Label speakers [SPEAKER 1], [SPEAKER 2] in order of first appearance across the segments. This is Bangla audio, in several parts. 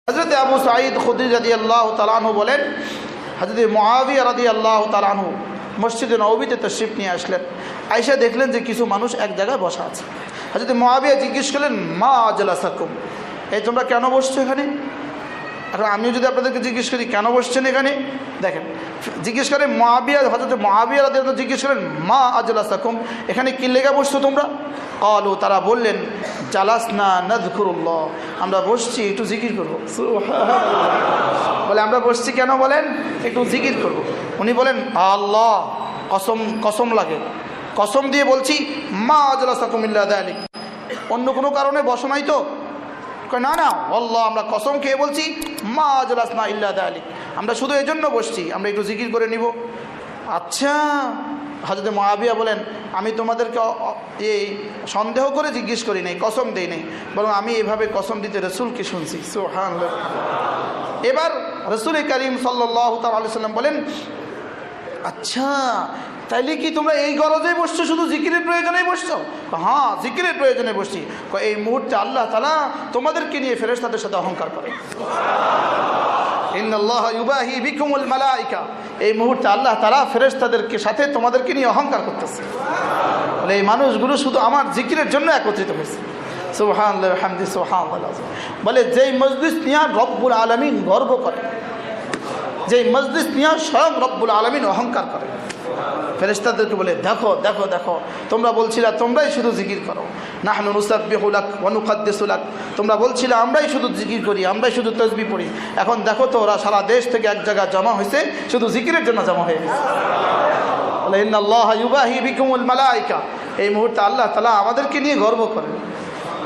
[SPEAKER 1] হযরত আবু সাঈদ খুদরি রাদিয়াল্লাহু তাআলা আনহু বলেন, হযরত মুআবিয়া রাদিয়াল্লাহু তাআলা আনহু মসজিদে নববীতে তাশরীফ নিয়ে আসলেন। আয়েশা দেখলেন যে কিছু মানুষ এক জায়গায় বসা আছে। হযরত মুআবিয়া জিজ্ঞেস করলেন, মা আজলাসাকুম, এই তোমরা কেন বসছো এখানে? এখন আমিও যদি আপনাদেরকে জিজ্ঞেস করি কেন বসছেন এখানে, দেখেন জিজ্ঞেস করেন মুআবিয়া, হযরত মুআবিয়া রাদিয়াল্লাহু তাআলা জিজ্ঞেস করেন, মা আজলাসাকুম, এখানে কি লেগে বসছো তোমরা? ক্বালু, তারা বললেন, জালাসনা নাযকুরুল্লাহ, আমরা বসছি একটু জিকির করব। সুবহানাল্লাহ, বলে আমরা বসছি কেন বলেন? একটু জিকির করব। উনি বলেন, আল্লাহ কসম লাগে, কসম দিয়ে বলছি, মা আজলাসাকুম ইল্লা যালিক, অন্য কোনো কারণে বসো নাই তো? না না, আল্লাহ আমরা কসম খেয়ে বলছি, মা আজলাসনা ইল্লা যালিক, আমরা শুধু এজন্য বসছি, আমরা একটু জিকির করে নিব। আচ্ছা, হযরত মুআবিয়া বলেন, আমি তোমাদেরকে এই সন্দেহ করে জিজ্ঞেস করি নাই, কসম দেই নাই, বরং আমি এভাবে কসম দিতে রাসূলকে শুনছি। সুবহানাল্লাহ। এবার রাসূল করিম সাল্লাল্লাহু তাআলা আলাইহি সাল্লাম বলেন, আচ্ছা তাইলে কি তোমরা এই গরজেই বসছো, শুধু জিকিরের প্রয়োজনেই বসছো? হ্যাঁ, জিকিরের প্রয়োজনে বসছি। এই মুহূর্তে আল্লাহ তাআলা তোমাদেরকে নিয়ে ফেরেশতাদের সাথে অহংকার করে। ইন্নাল্লাহা ইউবাহি বিকুমুল মালাইকা, এই মুহূর্তে আল্লাহ তাআলা ফেরেশতাদেরকে সাথে তোমাদেরকে নিয়ে অহংকার করতেছে। বলে এই মানুষগুলো শুধু আমার জিকিরের জন্য একত্রিত হয়েছে। সুবহানাল্লাহ ওয়া বিহামদিহি সুবহানাল্লাহ। বলে যেই মজলিস নিয়ে রব্বুল আলামিন গর্ব করে, যেই মজলিস নিয়ে স্বয়ং রব্বুল আলামিন অহংকার করে, ফেরেশতাদেরকে বলে, দেখো দেখো দেখো, তোমরা বলছিলা তোমরাই শুধু জিকির করো, নাহনু নুসাব্বিহু লাক ওয়া নুকাদ্দিসু লাক, তোমরা বলছিলা আমরাই শুধু জিকির করি, আমরাই শুধু তাসবিহ পড়ি, এখন দেখো তো ওরা সারা দেশ থেকে এক জায়গায় জমা হয়েছে, শুধু জিকিরের জন্য জমা হয়ে গেছে। বলে ইন্নাল্লাহা ইউবাহি বিকুমুল মালাইকা, এই মুহূর্তে আল্লাহ তাআলা আমাদেরকে নিয়ে গর্ব করেন।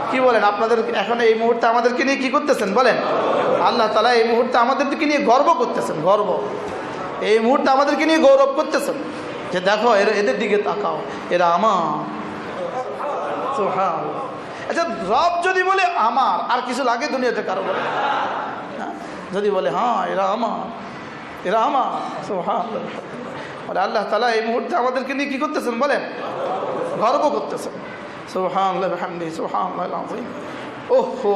[SPEAKER 1] কি বলেন আপনাদের এখন এই মুহূর্তে আমাদেরকে নিয়ে কি করতেছেন বলেন? আল্লাহ তাআলা এই মুহূর্তে আমাদেরকে নিয়ে গর্ব করতেছেন, গর্ব, এই মুহূর্তে আমাদেরকে নিয়ে গৌরব করতেছেন যে দেখো এদের দিকে তাকাও, এরা আমার। সুবহানাল্লাহ। আচ্ছা, রব যদি বলে আমার, আর কিছু লাগে দুনিয়াতে কারো? বলে যদি বলে হ্যাঁ এরা আমার, এরা আমার, সুবহানাল্লাহ। বলে আল্লাহ তাআলা এই মুহূর্তে আমাদেরকে নিয়ে কি করতেছেন বলেন? গর্ব করতেছেন। সুবহানাল্লাহ ওয়া বিহামদিহি সুবহানাল্লাহিল আযীম। ওহো,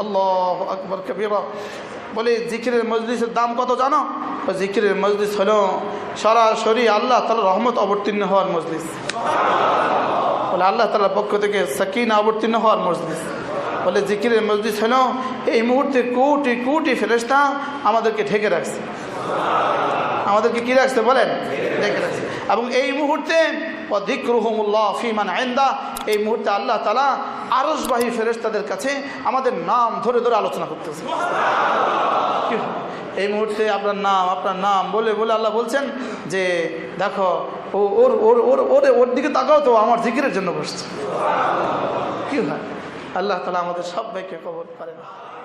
[SPEAKER 1] আল্লাহু আকবার কবীরা। বলে জিকিরের মজলিসের দাম কত জানো? জিকিরের মজলিস হলো সরাসরি আল্লাহ তাআলার রহমত অবতীর্ণ হওয়ার মজলিস। বলে আল্লাহ তাআলার পক্ষ থেকে সাকিনা অবতীর্ণ হওয়ার মজলিস। বলে জিকিরের মজলিস হলো এই মুহূর্তে কোটি কোটি ফেরেশতা আমাদেরকে ঢেকে রাখছে, আমাদেরকে কি রাখছে বলেন? ঢেকে রাখছে। এবং এই মুহূর্তে যিকরুহুমুল্লাহ ফী মান ইনদা, এই মুহূর্তে আল্লাহ তাআলা আরশবাহী ফেরেশতাদের কাছে আমাদের নাম ধরে ধরে আলোচনা করতেছে। এই মুহূর্তে আপনার নাম বলে বলে আল্লাহ বলছেন যে দেখো ওর দিকে তাকাও তো, আমার জিকিরের জন্য বসছে। কি হয়? আল্লাহ তাআলা আমাদের সবাইকে কবুল করেন।